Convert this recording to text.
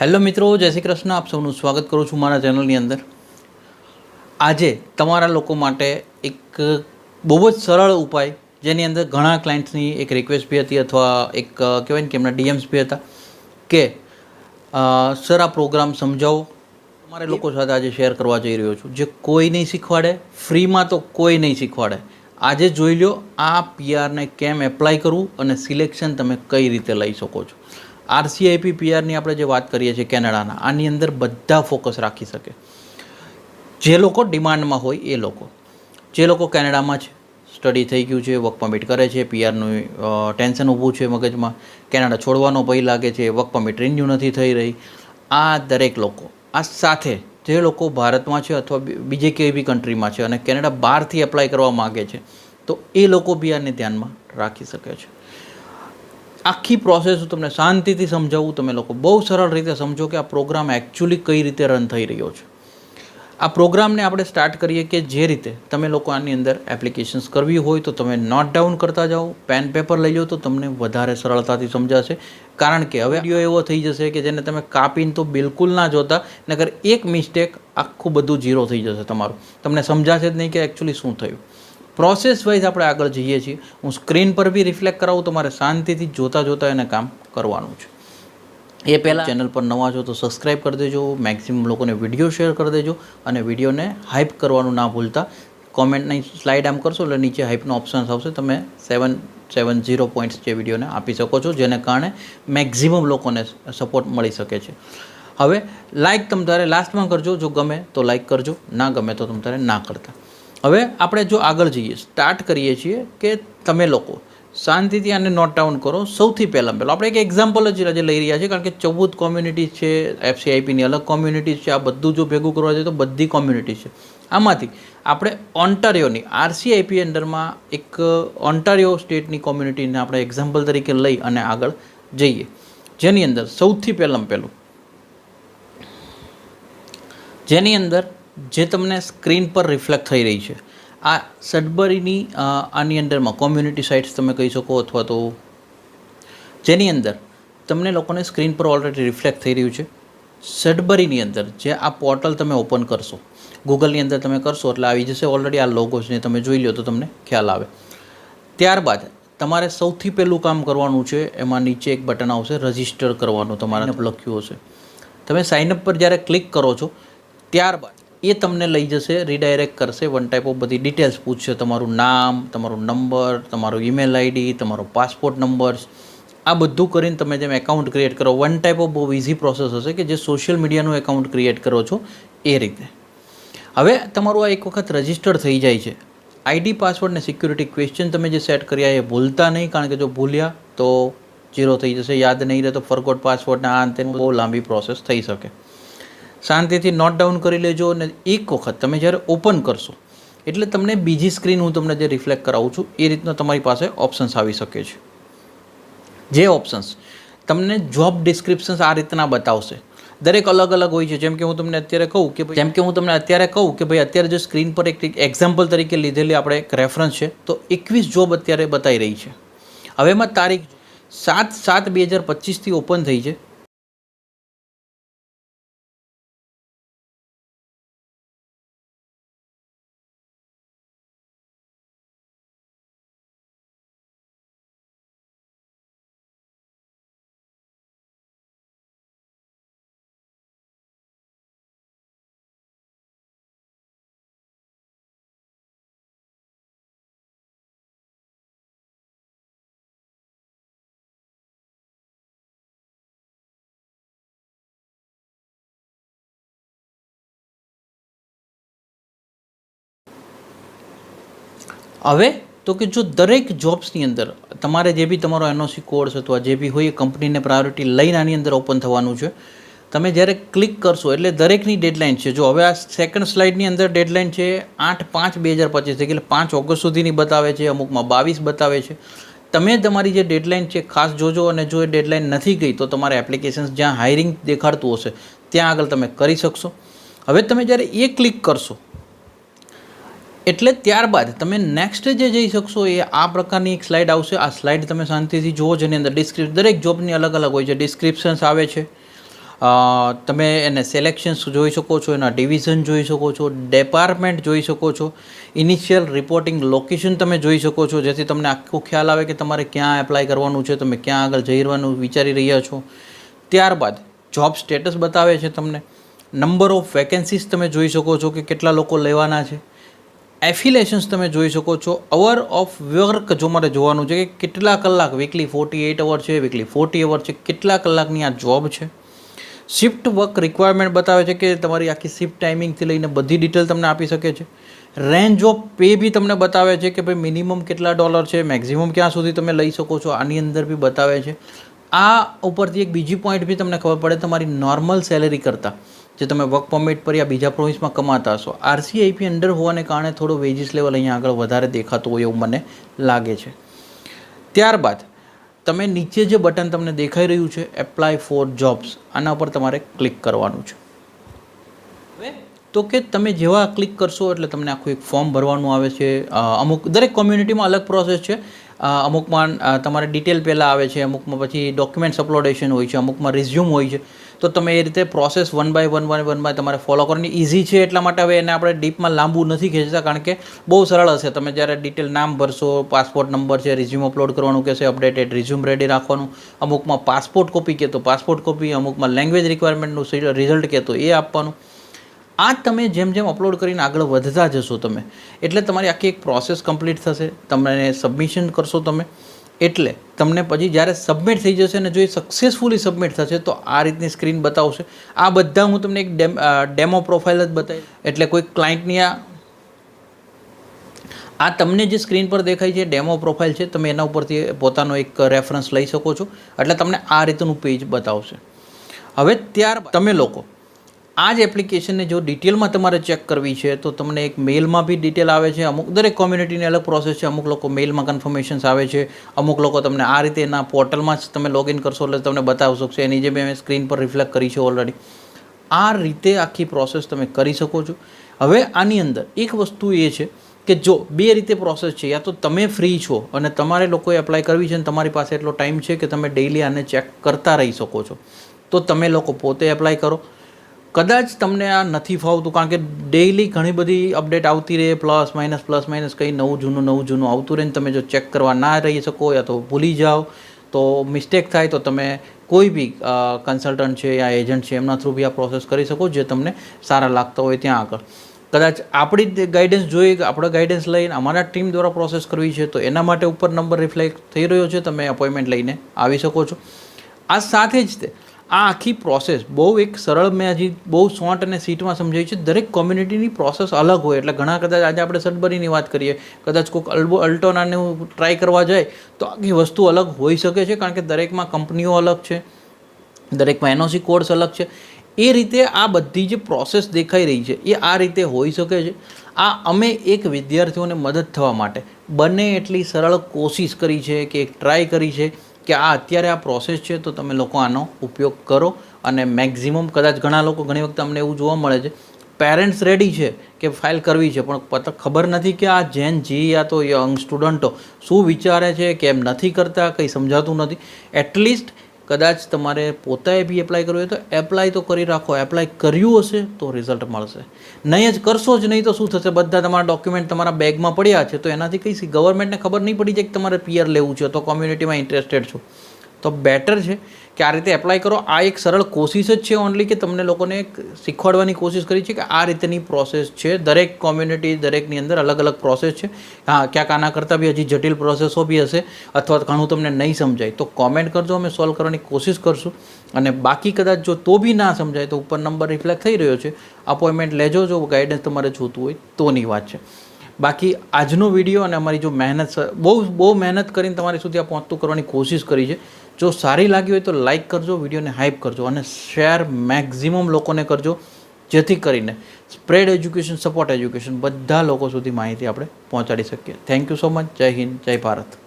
Hello મિત્રો, જય શ્રી કૃષ્ણ. આપ સૌનું સ્વાગત કરું છું મારા ચેનલની અંદર. આજે તમારા લોકો માટે એક બહુ જ સરળ ઉપાય, જેની અંદર ઘણા ક્લાયન્ટ્સની એક રિક્વેસ્ટ બી હતી અથવા એક કહેવાય ને કે એમના ડીએમ્સ બી હતા કે સર આ પ્રોગ્રામ સમજાવો. તમારે લોકો સાથે આજે શેર કરવા જઈ રહ્યો છું, જે કોઈ નહીં શીખવાડે, ફ્રીમાં તો કોઈ નહીં શીખવાડે. આજે જોઈ લો આ પીઆરને કેમ એપ્લાય કરવું અને સિલેક્શન તમે કઈ રીતે લઈ શકો છો. આરસીઆઈપી પીઆરની આપણે જે વાત કરીએ છીએ કેનેડાના, આની અંદર બધા ફોકસ રાખી શકે. જે લોકો ડિમાન્ડમાં હોય એ લોકો, જે લોકો કેનેડામાં છે, સ્ટડી થઈ ગયું છે, વર્ક પરમિટ કરે છે, પીઆરનું ટેન્શન ઊભું છે મગજમાં, કેનેડા છોડવાનો ભય લાગે છે, વર્ક પરમિટ રિન્યૂ નથી થઈ રહી, આ દરેક લોકો, આ સાથે જે લોકો ભારતમાં છે અથવા બીજે કેવી બી કન્ટ્રીમાં છે અને કેનેડા બહારથી એપ્લાય કરવા માગે છે, તો એ લોકો બી આને ધ્યાનમાં રાખી શકે છે. આખી પ્રોસેસ હું તમને શાંતિથી સમજાવું, તમે લોકો બહુ સરળ રીતે સમજો કે આ પ્રોગ્રામ એકચ્યુઅલી કઈ રીતે રન થઈ રહ્યો છે. આ પ્રોગ્રામને આપણે સ્ટાર્ટ કરીએ કે જે રીતે તમે લોકો આની અંદર એપ્લિકેશન્સ કરવી હોય તો તમે નોટ ડાઉન કરતા જાઓ, પેન પેપર લઈ લો તો તમને વધારે સરળતાથી સમજાશે. કારણ કે હવે વિડીયો એવો થઈ જશે કે જેને તમે કાપીને તો બિલકુલ ના જોતા, નકર એક મિસ્ટેક આખું બધું ઝીરો થઈ જશે તમારું. તમને સમજાશે જ નહીં કે એકચ્યુઅલી શું થયું. પ્રોસેસ વાઇઝ આપણે આગળ જઈએ છીએ. હું સ્ક્રીન પર બી રિફ્લેક્ટ કરાવું, તમારે શાંતિથી જોતા એને કામ કરવાનું છે. એ પહેલાં ચેનલ પર નવા છો તો સબસ્ક્રાઈબ કરી દેજો, મેક્સિમમ લોકોને વિડીયો શેર કરી દેજો અને વિડીયોને હાઇપ કરવાનું ના ભૂલતા. કોમેન્ટની સ્લાઇડ આમ કરશો એટલે નીચે હાઇપનો ઓપ્શન આવશે, તમે 770 પોઈન્ટ્સ જે વિડીયોને આપી શકો છો, જેને કારણે મેક્સિમમ લોકોને સપોર્ટ મળી શકે છે. હવે લાઇક તમ તારે લાસ્ટમાં કરજો, જો ગમે તો લાઇક કરજો, ના ગમે તો તમ તારે ના કરતા. હવે આપણે જો આગળ જઈએ, સ્ટાર્ટ કરીએ છીએ કે તમે લોકો શાંતિથી આને નોટ ડાઉન કરો. સૌથી પહેલાં આપણે એક એક્ઝામ્પલ જ આજે લઈ રહ્યા છીએ, કારણ કે 14 કોમ્યુનિટીઝ છે, એફસીઆઈપીની અલગ કોમ્યુનિટીઝ છે, આ બધું જો ભેગું કરવા જાય તો બધી કોમ્યુનિટીઝ છે. આમાંથી આપણે ઓન્ટારિયોની આરસીઆઈપી અંડરમાં એક ઓન્ટારિયો સ્ટેટની કોમ્યુનિટીને આપણે એક્ઝામ્પલ તરીકે લઈ અને આગળ જઈએ, જેની અંદર સૌથી પહેલું જેની અંદર જે તમને સ્ક્રીન પર રિફ્લેક્ટ થઈ રહી છે, આ સડબરીની આની અંદરમાં કોમ્યુનિટી સાઇટ્સ તમે કહી શકો, અથવા તો જેની અંદર તમને લોકોને સ્ક્રીન પર ઓલરેડી રિફ્લેક્ટ થઈ રહ્યું છે. સડબરીની અંદર જે આ પોર્ટલ તમે ઓપન કરશો, ગૂગલની અંદર તમે કરશો એટલે આવી જશે. ઓલરેડી આ લોગોસને તમે જોઈ લો તો તમને ખ્યાલ આવે. ત્યારબાદ તમારે સૌથી પહેલું કામ કરવાનું છે, એમાં નીચે એક બટન આવશે રજિસ્ટર કરવાનું, તમારે લખ્યું હશે. તમે સાઇનઅપ પર જ્યારે ક્લિક કરો છો ત્યારબાદ એ તમને લઈ જશે, રીડાયરેક્ટ કરશે, વન ટાઈપ ઓફ બધી ડિટેલ્સ પૂછશે, તમારું નામ, તમારો નંબર, તમારું ઈમેલ આઈડી, તમારો પાસપોર્ટ નંબર, આ બધું કરીને તમે જેમ એકાઉન્ટ ક્રિએટ કરો, વન ટાઈપ ઓફ બહુ ઇઝી પ્રોસેસ હશે કે જે સોશિયલ મીડિયાનું એકાઉન્ટ ક્રિએટ કરો છો એ રીતે. હવે તમારું આ એક વખત રજિસ્ટર થઈ જાય છે. આઈડી, પાસવર્ડ ને સિક્યુરિટી ક્વેશ્ચન તમે જે સેટ કર્યા એ ભૂલતા નહીં, કારણ કે જો ભૂલ્યા તો ઝીરો થઈ જશે, યાદ નહીં રહે તો ફોરગોટ પાસવર્ડના આ અંતે બહુ લાંબી પ્રોસેસ થઈ શકે. શાંતિથી નોટ ડાઉન કરી લેજો અને એક વખત તમે જ્યારે ઓપન કરશો એટલે તમને બીજી સ્ક્રીન હું તમને જે રિફ્લેક્ટ કરાવું છું એ રીતના તમારી પાસે ઓપ્શન્સ આવી શકે છે. જે ઓપ્શન્સ તમને જોબ ડિસ્ક્રિપ્શન્સ આ રીતના બતાવશે. દરેક અલગ અલગ હોય છે. જેમ કે હું તમને અત્યારે કહું કે ભાઈ અત્યારે જો સ્ક્રીન પર એક એક્ઝામ્પલ તરીકે લીધેલી આપણે એક રેફરન્સ છે, તો 21 જોબ અત્યારે બતાવી રહી છે. હવે એમાં તારીખ 7/7/2025થી ઓપન થઈ છે. હવે તો કે જો દરેક જોબ્સની અંદર તમારે જે બી તમારો એનઓસી કોર્સ અથવા જે બી હોય એ કંપનીને પ્રાયોરિટી લઈને આની અંદર ઓપન થવાનું છે. તમે જ્યારે ક્લિક કરશો એટલે દરેકની ડેડલાઇન છે. જો હવે આ સેકન્ડ સ્લાઇડની અંદર ડેડલાઇન છે 8/5/2025 એટલે 5 ઓગસ્ટ સુધીની બતાવે છે, અમુકમાં 22 બતાવે છે. તમે તમારી જે ડેડલાઇન છે ખાસ જોજો, અને જો એ ડેડલાઇન નથી ગઈ તો તમારે એપ્લિકેશન્સ જ્યાં હાયરિંગ દેખાડતું હશે ત્યાં આગળ તમે કરી શકશો. હવે તમે જ્યારે એ ક્લિક કરશો એટલે ત્યારબાદ તમે નેક્સ્ટ જે જઈ શકશો એ આ પ્રકારની એક સ્લાઇડ આવશે. આ સ્લાઇડ તમે શાંતિથી જુઓ, જેની અંદર દરેક જોબની અલગ અલગ હોય છે, ડિસ્ક્રિપ્શન્સ આવે છે. તમે એને સિલેક્શન્સ જોઈ શકો છો, એના ડિવિઝન જોઈ શકો છો, ડિપાર્ટમેન્ટ જોઈ શકો છો, ઇનિશિયલ રિપોર્ટિંગ લોકેશન તમે જોઈ શકો છો, જેથી તમને આખો ખ્યાલ આવે કે તમારે ક્યાં એપ્લાય કરવાનું છે, તમે ક્યાં આગળ જઈ રહેવાનું વિચારી રહ્યા છો. ત્યારબાદ જોબ સ્ટેટસ બતાવે છે તમને. નંબર ઓફ વેકેન્સીસ તમે જોઈ શકો છો કે કેટલા લોકો લેવાના છે. એફિલેશન્સ તમે જોઈ શકો છો. અવર ઓફ વર્ક જો મારે જોવાનું છે કે કેટલા કલાક, વીકલી 48 અવર છે, વીકલી 40 અવર છે, કેટલા કલાકની આ જોબ છે. શિફ્ટ વર્ક રિક્વાયરમેન્ટ બતાવે છે કે તમારી આખી શિફ્ટ ટાઈમિંગથી લઈને બધી ડિટેલ તમને આપી શકે છે. રેન્જ ઓફ પે બી તમને બતાવે છે કે ભાઈ મિનિમમ કેટલા ડોલર છે, મેક્સિમમ ક્યાં સુધી તમે લઈ શકો છો, આની અંદર બી બતાવે છે. આ ઉપરથી એક બીજી પોઈન્ટ બી તમને ખબર પડે, તમારી નોર્મલ સેલેરી કરતાં જે તમે વર્ક પરમિટ પર યા બીજા પ્રોવિન્સમાં કમાતા હશો, RCIP અંડર હોવાને કારણે થોડો વેજીસ લેવલ અહીંયા આગળ વધારે દેખાતું હોય એવું મને લાગે છે. ત્યારબાદ તમે નીચે જે બટન તમને દેખાઈ રહ્યું છે એપ્લાય ફોર જોબ્સ, આના ઉપર તમારે ક્લિક કરવાનું છે. તો કે તમે જેવા ક્લિક કરશો એટલે તમને આખું એક ફોર્મ ભરવાનું આવે છે. અમુક દરેક કોમ્યુનિટીમાં અલગ પ્રોસેસ છે. અમુકમાં તમારે ડિટેલ પહેલાં આવે છે, અમુકમાં પછી ડોક્યુમેન્ટ્સ અપલોડેશન હોય છે, અમુકમાં રિઝ્યુમ હોય છે. તો તમે એ રીતે પ્રોસેસ વન બાય તમારે ફોલો કરવાની ઇઝી છે. એટલા માટે હવે એને આપણે ડીપમાં લાંબુ નથી ખેંચતા, કારણ કે બહુ સરળ હશે. તમે જ્યારે ડિટેલ નામ ભરશો, પાસપોર્ટ નંબર છે, રિઝ્યુમ અપલોડ કરવાનું કહેશે, અપડેટેડ રિઝ્યુમ રેડી રાખવાનું, અમુકમાં પાસપોર્ટ કોપી કહેતો પાસપોર્ટ કોપી, અમુકમાં લેંગ્વેજ રિક્વાયરમેન્ટનું રિઝલ્ટ કહેતો એ આપવાનું. આ તમે જેમ જેમ અપલોડ કરીને આગળ વધતા જશો તમે, એટલે તમારી આખી એક પ્રોસેસ કમ્પ્લીટ થશે. તમને સબમિશન કરશો તમે એટલે તમને પછી જ્યારે સબમિટ થઈ જશે ને જો એ સક્સેસફુલી સબમિટ થશે તો આ રીતની સ્ક્રીન બતાવશે. આ બધા હું તમને એક ડેમો પ્રોફાઇલ જ બતાવી, એટલે કોઈ ક્લાયન્ટની આ તમને જે સ્ક્રીન પર દેખાય છે ડેમો પ્રોફાઇલ છે, તમે એના ઉપરથી પોતાનો એક રેફરન્સ લઈ શકો છો. એટલે તમને આ રીતનું પેજ બતાવશે. હવે ત્યારબાદ તમે લોકો આ જ એપ્લિકેશનને જો ડિટેલમાં તમારે ચેક કરવી છે તો તમને એક મેલમાં બી ડિટેલ આવે છે. અમુક દરેક કોમ્યુનિટીની અલગ પ્રોસેસ છે. અમુક લોકો મેલમાં કન્ફર્મેશન્સ આવે છે, અમુક લોકો તમને આ રીતે એના પોર્ટલમાં જ તમે લોગિન કરશો એટલે તમને બતાવી શકશે. એની જે મેં સ્ક્રીન પર રિફ્લેક્ટ કરી છે ઓલરેડી. આ રીતે આખી પ્રોસેસ તમે કરી શકો છો. હવે આની અંદર એક વસ્તુ એ છે કે જો બે રીતે પ્રોસેસ છે, યા તો તમે ફ્રી છો અને તમારે લોકોએ એપ્લાય કરવી છે અને તમારી પાસે એટલો ટાઈમ છે કે તમે ડેઇલી આને ચેક કરતા રહી શકો છો, તો તમે લોકો પોતે એપ્લાય કરો. કદાચ તમને આ નથી ફાવતું, કારણ કે ડેઇલી ઘણી બધી અપડેટ આવતી રહે, પ્લસ માઇનસ કંઈ નવું જૂનું આવતું રહે ને તમે જો ચેક કરવા ના રહી શકો યા તો ભૂલી જાઓ તો મિસ્ટેક થાય, તો તમે કોઈ બી કન્સલ્ટન્ટ છે યા એજન્ટ છે એમના થ્રુ બી આ પ્રોસેસ કરી શકો જે તમને સારા લાગતા હોય ત્યાં આગળ. કદાચ આપણી ગાઈડન્સ જોઈએ કે આપણે ગાઈડન્સ લઈને અમારા ટીમ દ્વારા પ્રોસેસ કરવી છે તો એના માટે ઉપર નંબર રિફ્લેક્ટ થઈ રહ્યો છે, તમે અપોઇન્ટમેન્ટ લઈને આવી શકો છો. આ સાથે જ તે આ આખી પ્રોસેસ બહુ એક સરળ, મેં હજી બહુ શોર્ટ અને સીટમાં સમજાવી છે. દરેક કોમ્યુનિટીની પ્રોસેસ અલગ હોય એટલે ઘણા કદાચ આજે આપણે સડબરીની વાત કરીએ, કદાચ કોઈક અલ્ટોનાનું ટ્રાય કરવા જાય તો આખી વસ્તુ અલગ હોઈ શકે છે, કારણ કે દરેકમાં કંપનીઓ અલગ છે, દરેકમાં NOC કોડ્સ અલગ છે. એ રીતે આ બધી જે પ્રોસેસ દેખાઈ રહી છે એ આ રીતે હોઈ શકે છે. આ અમે એક વિદ્યાર્થીઓને મદદ થવા માટે બને એટલી સરળ કોશિશ કરી છે કે એક ટ્રાય કરી છે કે આ અત્યારે આ પ્રોસેસ છે તો તમે લોકો આનો ઉપયોગ કરો અને મેક્ઝિમમ. કદાચ ઘણા લોકો ઘણી વખત અમને એવું જોવા મળે છે, પેરેન્ટ્સ રેડી છે કે ફાઇલ કરવી છે પણ ખબર નથી કે આ જેન જી યા તો યંગ સ્ટુડન્ટો શું વિચારે છે, કેમ નથી કરતા, કંઈ સમજાતું નથી. એટલીસ્ટ કદાચ તમારે પોતાએ બી એપ્લાય કરવું હોય તો એપ્લાય તો કરી રાખો. એપ્લાય કર્યું હશે તો રિઝલ્ટ મળશે, નહીં જ કરશો જ નહીં તો શું થશે, બધા તમારા ડોક્યુમેન્ટ તમારા બેગમાં પડ્યા છે તો એનાથી કંઈ ગવર્મેન્ટને ખબર નહીં પડી જાય કે તમારે PR લેવું છે તો કોમ્યુનિટીમાં ઇન્ટરેસ્ટેડ છો. તો બેટર છે કે આ રીતે એપ્લાય કરો. આ એક સરળ કોશિશ જ છે ઓનલી, કે તમને લોકોને શીખવાડવાની કોશિશ કરી છે કે આ રીતની પ્રોસેસ છે. દરેક કોમ્યુનિટી દરેકની અંદર અલગ અલગ પ્રોસેસ છે. હા, ક્યાંક આના કરતાં બી હજી જટિલ પ્રોસેસો બી હશે અથવા ઘણું તમને નહીં સમજાય તો કોમેન્ટ કરજો, અમે સોલ્વ કરવાની કોશિશ કરશું. અને બાકી કદાચ જો તો બી ના સમજાય તો ઉપર નંબર રિફ્લેક્ટ થઈ રહ્યો છે, અપોઇન્ટમેન્ટ લેજો જો ગાઈડન્સ તમારે જોતું હોય તોની વાત છે. બાકી આજનો વિડીયો અને અમારી જો મહેનત બહુ મહેનત કરીને તમારી સુધી આ પહોંચતું કરવાની કોશિશ કરી છે. જો સારી લાગી હોય તો લાઇક કરજો, વિડીયોને હાઇપ કરજો અને શેર મેક્ઝિમમ લોકોને કરજો, જેથી કરીને સ્પ્રેડ એજ્યુકેશન, સપોર્ટ એજ્યુકેશન બધા લોકો સુધી માહિતી આપણે પહોંચાડી શકીએ. Thank you so much. જય હિન્દ, જય ભારત.